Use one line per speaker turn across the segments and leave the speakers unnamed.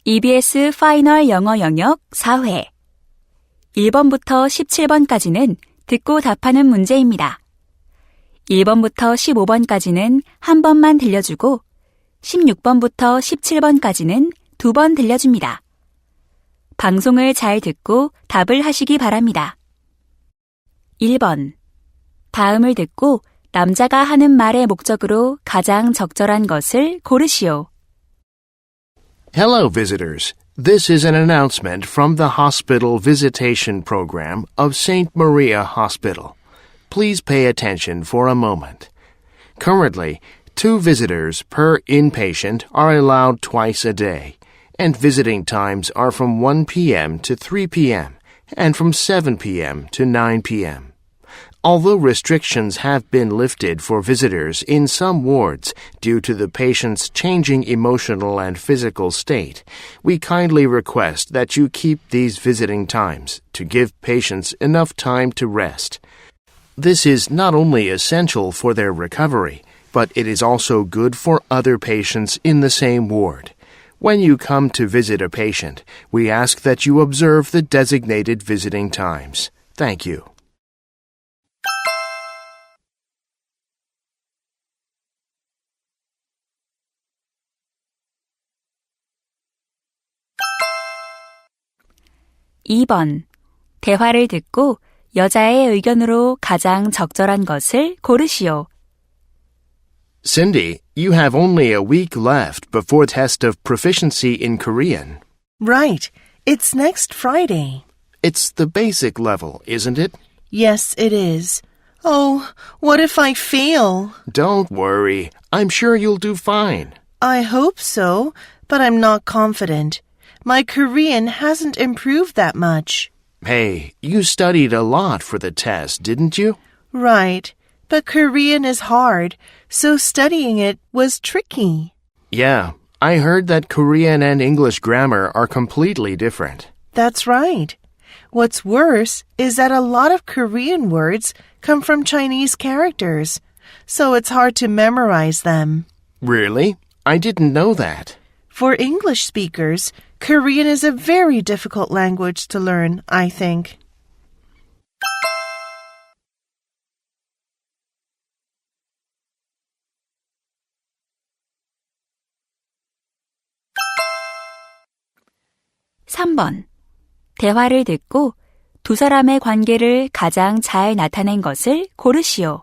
EBS 파이널 영어 영역 4회 1번부터 17번까지는 듣고 답하는 문제입니다. 1번부터 15번까지는 한 번만 들려주고 16번부터 17번까지는 2번 들려줍니다. 방송을 잘 듣고 답을 하시기 바랍니다. 1번. 다음을 듣고 남자가 하는 말의 목적으로 가장 적절한 것을 고르시오.
Hello, visitors. This is an announcement from the Hospital Visitation Program of St. Maria Hospital. Please pay attention for a moment. Currently, 2 visitors per inpatient are allowed twice a day, and visiting times are from 1 p.m. to 3 p.m. and from 7 p.m. to 9 p.m. Although restrictions have been lifted for visitors in some wards due to the patient's changing emotional and physical state, we kindly request that you keep these visiting times to give patients enough time to rest. This is not only essential for their recovery, but it is also good for other patients in the same ward. When you come to visit a patient, we ask that you observe the designated visiting times. Thank you.
(2번) 대화를 듣고 여자의 의견으로 가장 적절한 것을 고르시오.
Cindy, you have only a week left before test of proficiency in Korean.
Right. It's next Friday.
It's the basic level, isn't it?
Yes, it is. Oh, what if I fail?
Don't worry. I'm sure you'll do fine.
I hope so, but I'm not confident. My Korean hasn't improved that much.
Hey, you studied a lot for the test, didn't you?
Right, but Korean is hard, so studying it was tricky.
Yeah, I heard that Korean and English grammar are completely different.
That's right. What's worse is that a lot of Korean words come from Chinese characters, so it's hard to memorize them.
Really? I didn't know that.
For English speakers, Korean is a very difficult language to learn, I think.
(3번) 대화를 듣고 두 사람의 관계를 가장 잘 나타낸 것을 고르시오.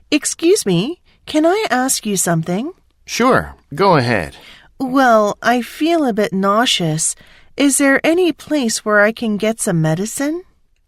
Excuse me, can I ask you something?
Sure, go ahead.
Well, I feel a bit nauseous. Is there any place where I can get some medicine?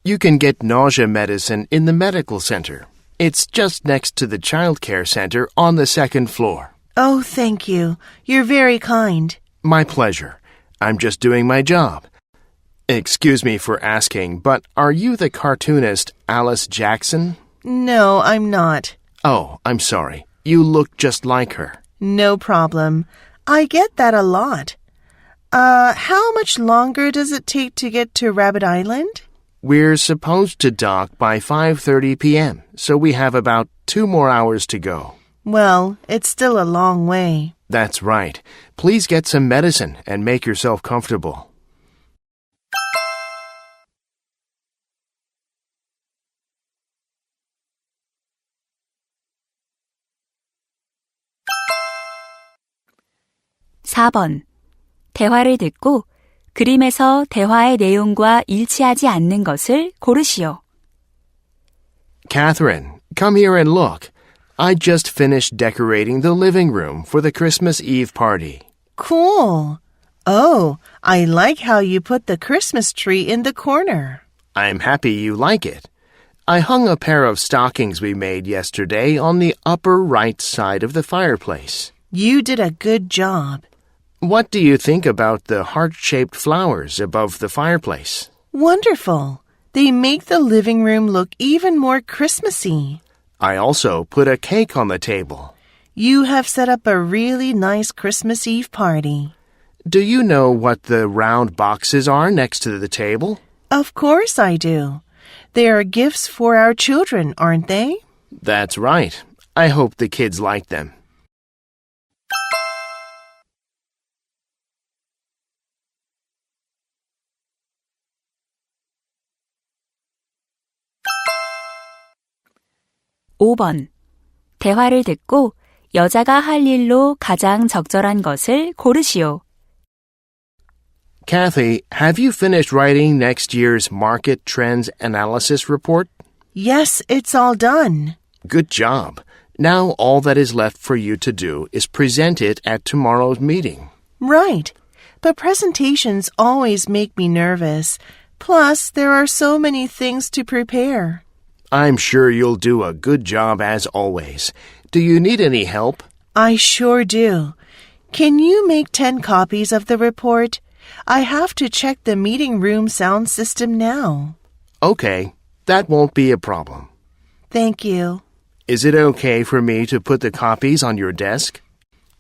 You can get nausea medicine in the medical center. It's just next to the child care center on the 2nd floor.
Oh, thank you. You're very kind.
My pleasure. I'm just doing my job. Excuse me for asking, but are you the cartoonist Alice Jackson?
No, I'm not.
Oh, I'm sorry. You look just like her.
No problem. I get that a lot. How much longer does it take to get to Rabbit Island?
We're supposed to dock by 5:30 p.m., so we have about 2 more hours to go.
Well, it's still a long way.
That's right. Please get some medicine and make yourself comfortable.
(4번) 대화를 듣고 그림에서 대화의 내용과 일치하지 않는 것을 고르시오.
Catherine, come here and look. I just finished decorating the living room for the Christmas Eve party.
Cool. Oh, I like how you put the Christmas tree in the corner.
I'm happy you like it. I hung a pair of stockings we made yesterday on the upper right side of the fireplace.
You did a good job.
What do you think about the heart-shaped flowers above the fireplace?
Wonderful. They make the living room look even more Christmassy.
I also put a cake on the table.
You have set up a really nice Christmas Eve party.
Do you know what the round boxes are next to the table?
Of course I do. They are gifts for our children, aren't they?
That's right. I hope the kids like them.
5번. 대화를 듣고 여자가 할 일로 가장 적절한 것을 고르시오.
Kathy, have you finished writing next year's market trends analysis report?
Yes, it's all done.
Good job. Now all that is left for you to do is present it at tomorrow's meeting.
Right. But presentations always make me nervous. Plus, there are so many things to prepare.
I'm sure you'll do a good job as always. Do you need any help?
I sure do. Can you make 10 copies of the report? I have to check the meeting room sound system now.
Okay, that won't be a problem.
Thank you.
Is it okay for me to put the copies on your desk?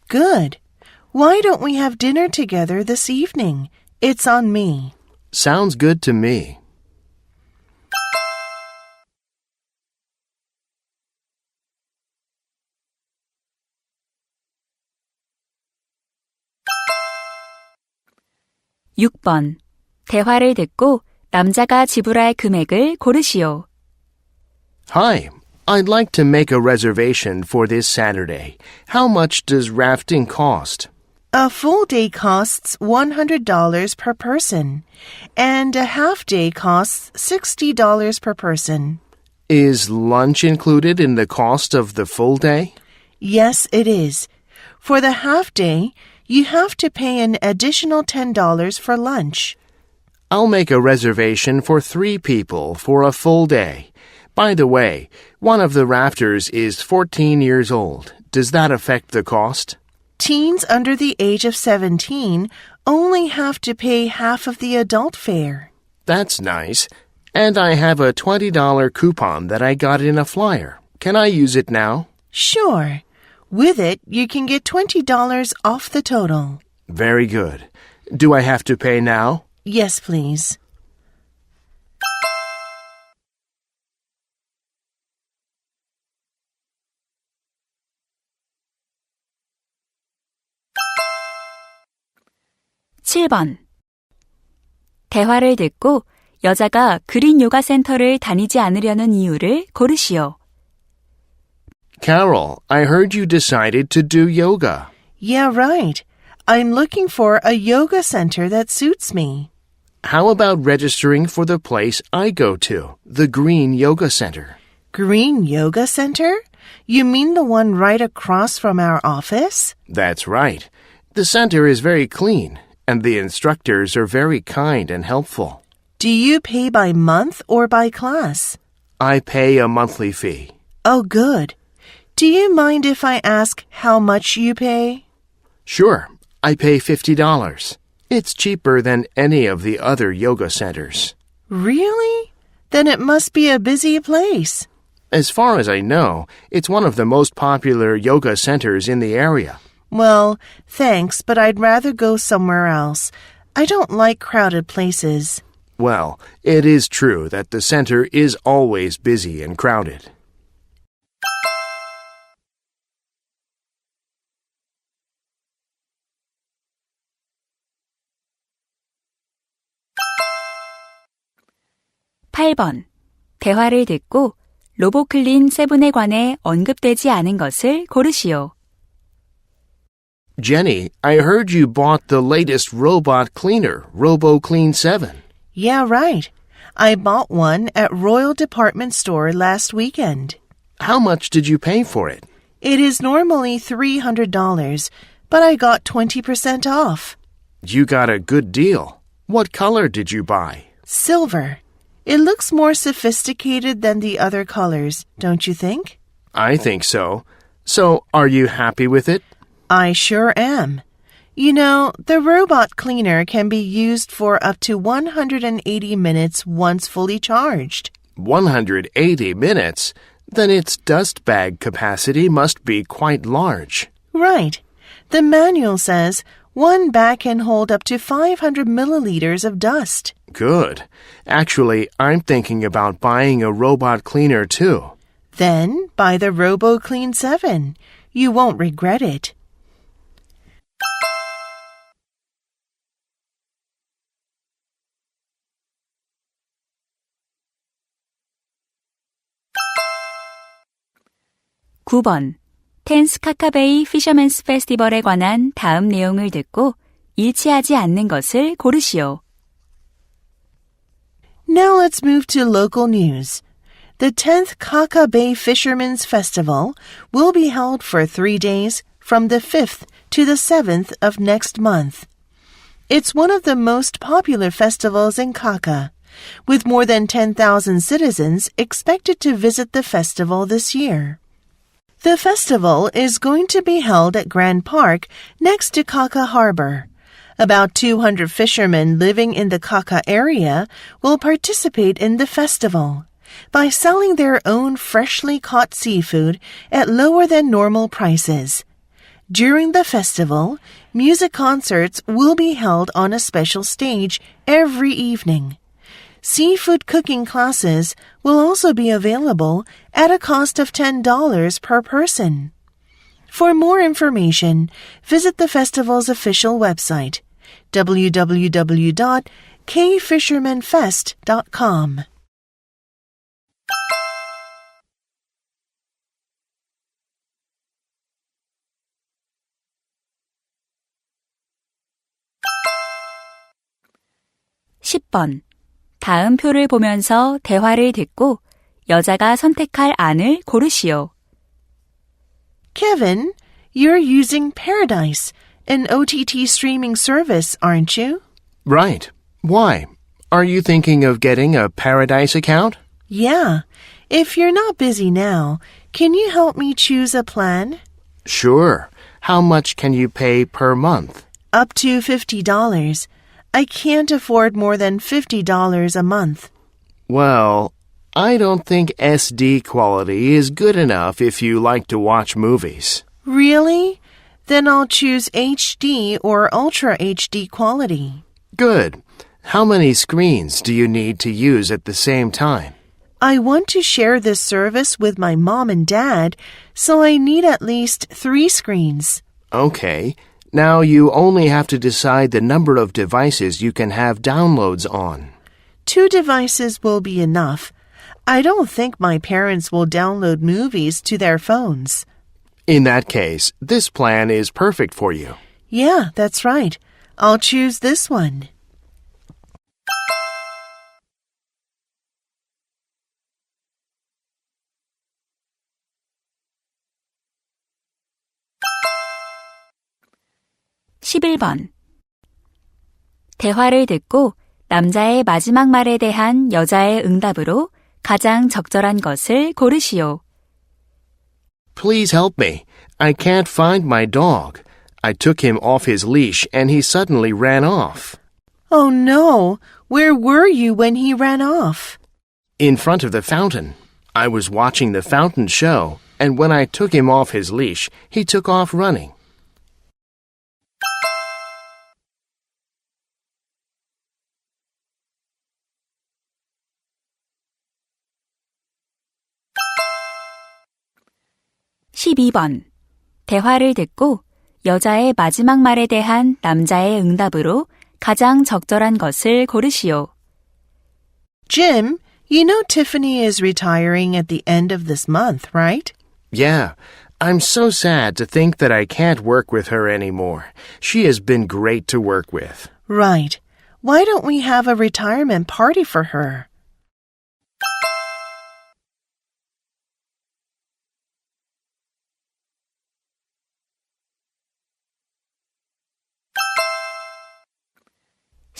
Good. Why don't we have dinner together this evening? It's on me.
Sounds good to me.
(6번) 대화를 듣고 남자가 지불할 금액을 고르시오.
Hi, I'd like to make a reservation for this Saturday. How much does rafting cost?
A full day costs $100 per person, and a half day costs $60 per person.
Is lunch included in the cost of the full day?
Yes, it is. For the half day, you have to pay an additional $10 for lunch.
I'll make a reservation for 3 people for a full day. By the way, one of the rafters is 14 years old. Does that affect the cost?
Teens under the age of 17 only have to pay half of the adult fare.
That's nice. And I have a $20 coupon that I got in a flyer. Can I use it now?
Sure. With it, you can get $20 off the total.
Very good. Do I have to pay now?
Yes, please.
(7번) 대화를 듣고 여자가 그린 요가 센터를 다니지 않으려는 이유를 고르시오.
Carol, I heard you decided to do yoga.
Yeah, right. I'm looking for a yoga center that suits me.
How about registering for the place I go to, the Green Yoga Center?
Green Yoga Center? You mean the one right across from our office?
That's right. The center is very clean, and the instructors are very kind and helpful.
Do you pay by month or by class?
I pay a monthly fee.
Oh, good. Do you mind if I ask how much you pay?
Sure, I pay $50. It's cheaper than any of the other yoga centers.
Really? Then it must be a busy place.
As far as I know, it's one of the most popular yoga centers in the area.
Well, thanks, but I'd rather go somewhere else. I don't like crowded places.
Well, it is true that the center is always busy and crowded.
(8번) 대화를 듣고 로보클린 세븐에 관해 언급되지 않은 것을 고르시오.
Jenny, I heard you bought the latest robot cleaner, RoboClean 7.
Yeah, right. I bought one at Royal Department Store last weekend.
How much did you pay for it?
It is normally $300, but I got 20% off.
You got a good deal. What color did you buy?
Silver. It looks more sophisticated than the other colors, don't you think?
I think so. So, are you happy with it?
I sure am. You know, the robot cleaner can be used for up to 180 minutes once fully charged.
180 minutes? Then its dust bag capacity must be quite large.
Right. The manual says one bag can hold up to 500 milliliters of dust.
Good. Actually, I'm thinking about buying a robot cleaner too.
Then buy the RoboClean 7. You won't regret it.
9번. 텐스 카카베이 피셔맨스 페스티벌에 관한 다음 내용을 듣고 일치하지 않는 것을 고르시오.
Now let's move to local news. The 10th Kaka Bay Fishermen's Festival will be held for 3 days from the 5th to the 7th of next month. It's one of the most popular festivals in Kaka, with more than 10,000 citizens expected to visit the festival this year. The festival is going to be held at Grand Park next to Kaka Harbor. About 200 fishermen living in the Kaka area will participate in the festival by selling their own freshly caught seafood at lower than normal prices. During the festival, music concerts will be held on a special stage every evening. Seafood cooking classes will also be available at a cost of $10 per person. For more information, visit the festival's official website, www.kfishermanfest.com.
(10번) 다음 표를 보면서 대화를 듣고 여자가 선택할 안을 고르시오.
Kevin, you're using Paradise, an OTT streaming service, aren't you?
Right. Why? Are you thinking of getting a Paradise account?
Yeah. If you're not busy now, can you help me choose a plan?
Sure. How much can you pay per month?
Up to $50. I can't afford more than $50 a month.
Well, I don't think SD quality is good enough if you like to watch movies.
Really? Then I'll choose HD or Ultra HD quality.
Good. How many screens do you need to use at the same time?
I want to share this service with my mom and dad, so I need at least 3 screens.
Okay. Now you only have to decide the number of devices you can have downloads on.
2 devices will be enough. I don't think my parents will download movies to their phones.
In that case, this plan is perfect for you.
Yeah, that's right. I'll choose this one.
(11번) 대화를 듣고 남자의 마지막 말에 대한 여자의 응답으로 가장 적절한 것을 고르시오.
Please help me. I can't find my dog. I took him off his leash and he suddenly ran off.
Oh no! Where were you when he ran off?
In front of the fountain. I was watching the fountain show, and when I took him off his leash, he took off running.
(12번) 대화를 듣고 여자의 마지막 말에 대한 남자의 응답으로 가장 적절한 것을 고르시오.
Jim, you know Tiffany is retiring at the end of this month, right?
Yeah, I'm so sad to think that I can't work with her anymore. She has been great to work with.
Right. Why don't we have a retirement party for her?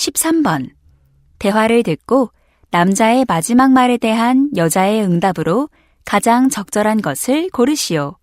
(13번) 대화를 듣고 남자의 마지막 말에 대한 여자의 응답으로 가장 적절한 것을 고르시오.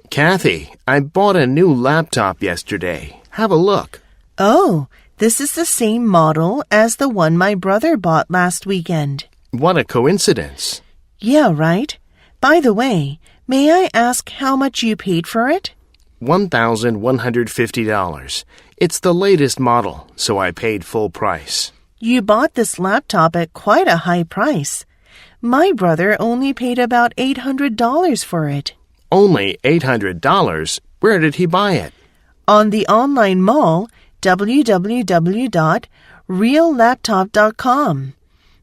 Kathy, I bought a new laptop yesterday. Have a look.
Oh, this is the same model as the one my brother bought last weekend.
What a coincidence.
Yeah, right. By the way, may I ask how much you paid for it?
$1,150. It's the latest model, so I paid full price.
You bought this laptop at quite a high price. My brother only paid about $800 for it.
Only $800? Where did he buy it?
On the online mall, www.reallaptop.com.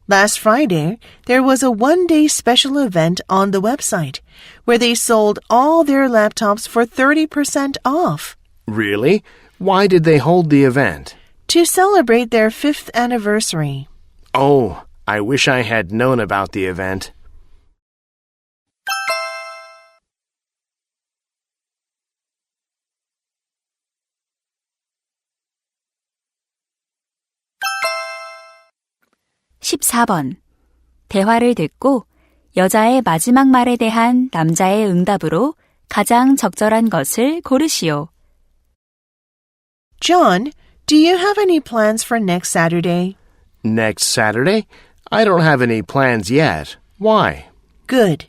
Last Friday, there was a one-day special event on the website where they sold all their laptops for 30% off.
Really? Why did they hold the event?
To celebrate their 5th anniversary.
Oh, I wish I had known about the event.
(14번) 대화를 듣고 여자의 마지막 말에 대한 남자의 응답으로 가장 적절한 것을 고르시오.
John, do you have any plans for next Saturday?
Next Saturday? I don't have any plans yet. Why?
Good.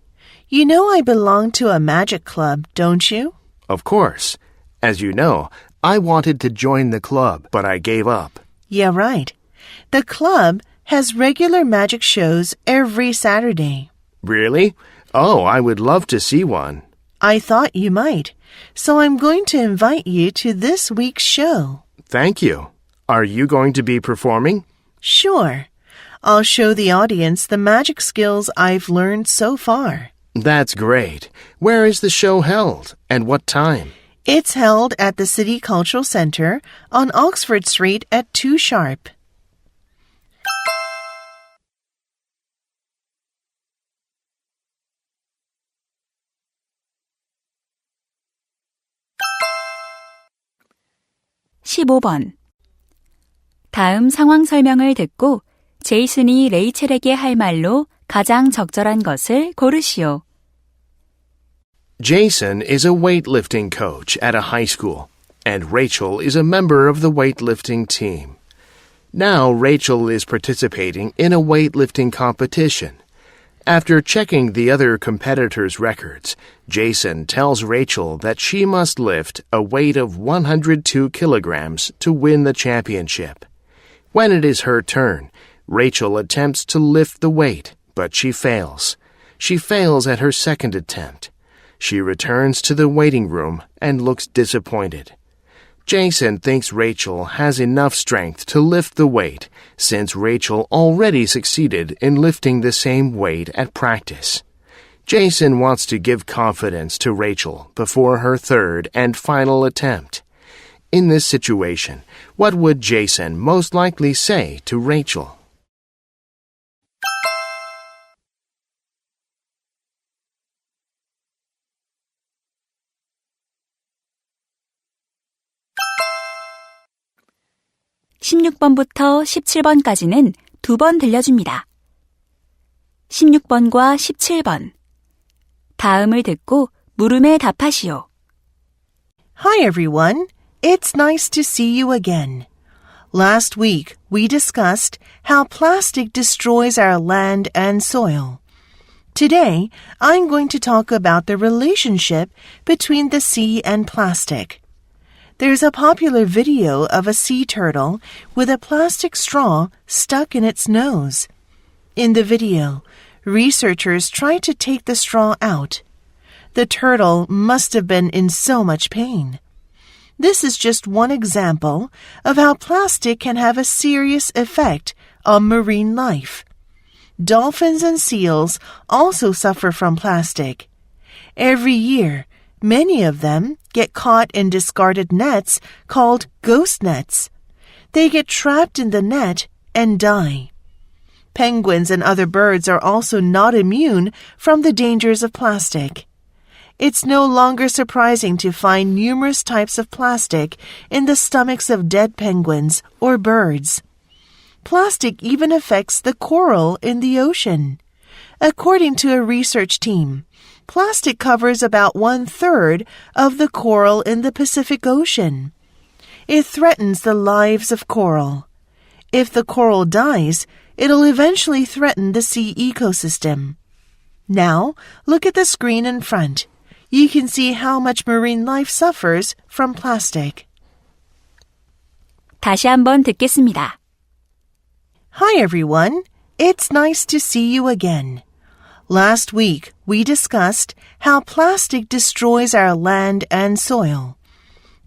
You know I belong to a magic club, don't you?
Of course. As you know, I wanted to join the club, but I gave up.
Yeah, right. The club has regular magic shows every Saturday.
Really? Oh, I would love to see one.
I thought you might, so I'm going to invite you to this week's show.
Thank you. Are you going to be performing?
Sure. I'll show the audience the magic skills I've learned so far.
That's great. Where is the show held, and what time?
It's held at the City Cultural Center on Oxford Street at 2 sharp.
(15번) 다음 상황 설명을 듣고 제이슨이 레이첼에게 할 말로 가장 적절한 것을 고르시오.
Jason is a weightlifting coach at a high school, and Rachel is a member of the weightlifting team. Now Rachel is participating in a weightlifting competition. After checking the other competitors' records, Jason tells Rachel that she must lift a weight of 102 kilograms to win the championship. When it is her turn, Rachel attempts to lift the weight, but she fails. She fails at her second attempt. She returns to the waiting room and looks disappointed. Jason thinks Rachel has enough strength to lift the weight since Rachel already succeeded in lifting the same weight at practice. Jason wants to give confidence to Rachel before her third and final attempt. In this situation, what would Jason most likely say to Rachel?
(16번부터 17번까지는 2번 들려줍니다. 16번과 17번 다음을 듣고 물음에 답하시오.
Hi everyone, it's nice to see you again. Last week we discussed how plastic destroys our land and soil. Today I'm going to talk about the relationship between the sea and plastic. There's a popular video of a sea turtle with a plastic straw stuck in its nose. In the video, researchers try to take the straw out. The turtle must have been in so much pain. This is just one example of how plastic can have a serious effect on marine life. Dolphins and seals also suffer from plastic. Every year, many of them get caught in discarded nets called ghost nets. They get trapped in the net and die. Penguins and other birds are also not immune from the dangers of plastic. It's no longer surprising to find numerous types of plastic in the stomachs of dead penguins or birds. Plastic even affects the coral in the ocean. According to a research team, plastic covers about 1/3 of the coral in the Pacific Ocean. It threatens the lives of coral. If the coral dies, it'll eventually threaten the sea ecosystem. Now, look at the screen in front. You can see how much marine life suffers from plastic.
다시 한번 듣겠습니다.
Hi everyone, it's nice to see you again. Last week, we discussed how plastic destroys our land and soil.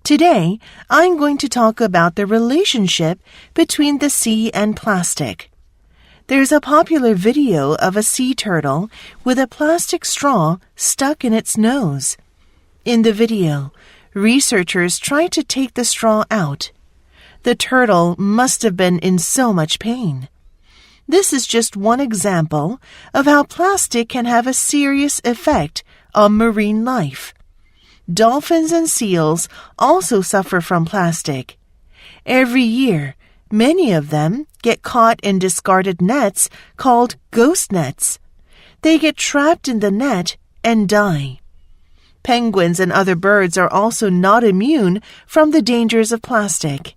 Today, I'm going to talk about the relationship between the sea and plastic. There's a popular video of a sea turtle with a plastic straw stuck in its nose. In the video, researchers try to take the straw out. The turtle must have been in so much pain. This is just one example of how plastic can have a serious effect on marine life. Dolphins and seals also suffer from plastic. Every year, many of them get caught in discarded nets called ghost nets. They get trapped in the net and die. Penguins and other birds are also not immune from the dangers of plastic.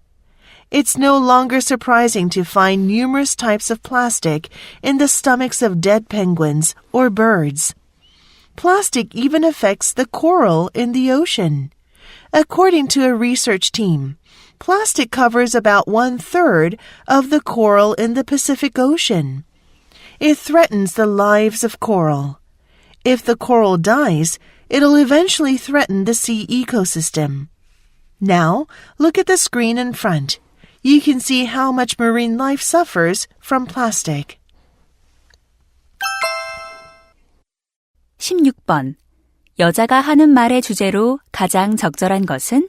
It's no longer surprising to find numerous types of plastic in the stomachs of dead penguins or birds. Plastic even affects the coral in the ocean. According to a research team, plastic covers about 1/3 of the coral in the Pacific Ocean. It threatens the lives of coral. If the coral dies, it'll eventually threaten the sea ecosystem. Now, look at the screen in front. You can see how much marine life suffers from plastic.
16번. 여자가 하는 말의 주제로 가장 적절한 것은?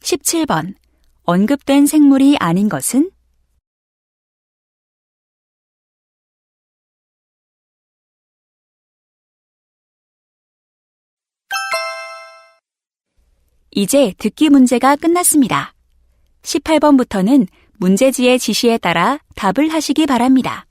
17번. 언급된 생물이 아닌 것은? 이제 듣기 문제가 끝났습니다. 18번부터는 문제지의 지시에 따라 답을 하시기 바랍니다.